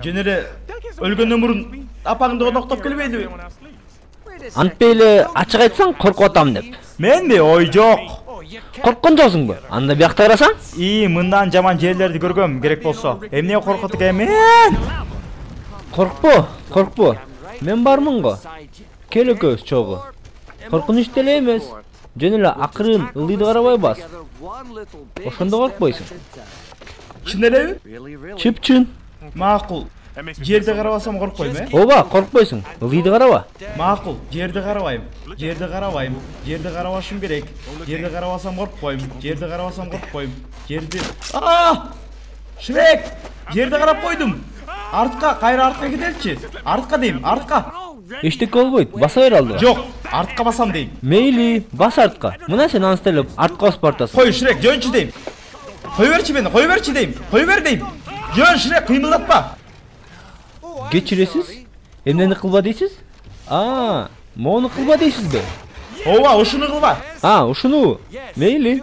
Жөн эле өлгөндөн мурун апаңды коноктоп келбейдиби? Антпай эле ачык айтсаң коркуп атам деп. Менби? Ой, жок. Корккон жоксуңбу? Анда биякта карасаң? Мындан жаман жерлерди көргөм керек болсо. Эмне коркот экенмин? Коркпо. Мен бармын го. Кел экөөбүз чогуу. Коркунуч деле эмес. Жөн эле акырын ылдыйды карабай бас. Ошондо коркпойсуң. Чын элеби? Чып-чын. Макул. Жерди карабасам коркпойм, Ооба, коркпойсуң. Ылдыйды караба. Макул. Жерди карабайм. Жерди карабашым керек. Жерди карабасам коркпойм. Жерди. Шрек! Жерди карап койдум. Кайра артка кетеличи. Артка дейм, артка. Эчтеке болбойт, баса бер алдыга. Жок, артка басам дейм. Мейли, бас артка. Мына сен анстелеп артка басып бартасың. Кой, Шрек, жөнчү дейм. Кой берчи дейм. Жөн, Шрек, кыймылдатпа. Кечиресиз? Эмнени кылба дейсиз? Мону кылба дейсизби? Ооба, ушуну кылба. Ушуну. Мейли.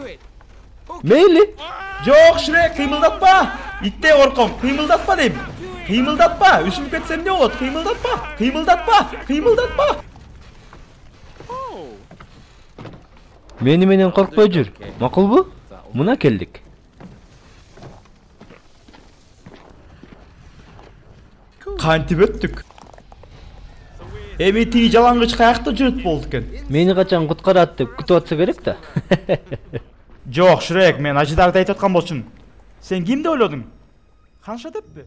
Жок, Шрек, кыймылдатпа. Итте корком, кыймылдатпа дейм. Үсүнүп кетсем эмне болот? Кыймылдатпа. Мени менен коркпой жүр. Макулбу? Мына келдик. Кантип өттүк? Эми тиги жалаңгыч каякта жүрөт болду экен? Мени качан куткарат деп күтүп атса керек да. Жок, Шрек, мен ажыдарды айтып аткан болчумун. Сен кимди ойлодуң? Ханша деппи?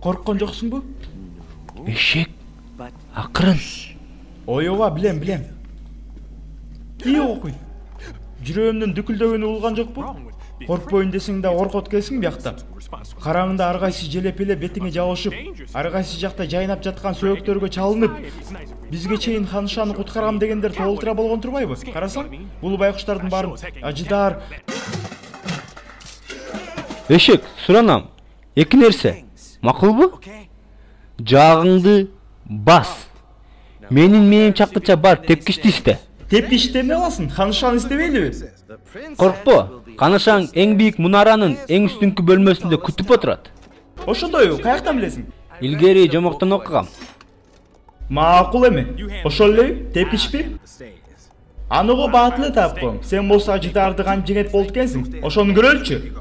Корккон жоксуңбу? Эшек. Акырын. Ооба, билем. Окуй. Жүрөөгүмдүн дүкүлдөгөнү улган жокпу? Коркпойн десең да коркот келсиң биякта. Караңында ар кайсы желеп эле бетиңе жабышып, ар кайсы жакта жайнап жаткан сөөктөргө чалынып, бизге чейин Ханшаны куткарам дегендер толтура болгон турбайбы? Карасаң, бул байкуштардын баарын ажыдар. Эшек, суранам. Эки нерсе. Макулбу? Жагыңды бас. Менин мээм чакыча бар, тепкичти исте. Тепкичти эмне кыласың? Ханшаны истебейлиби? Коркпо. Канышаң эң бийик мунаранын эң үстүнкү бөлмөсүндө күтүп отурат. Ошондойбу? Каяктан билесиң? Илгери жомоктон окугам. Макул эми. Ошол элеби? Тепкичпи? Аны го баатыл таап коем. Сен болсо ажыдарды кантип жеңет болду экенсиң? Ошону көрөлүчү.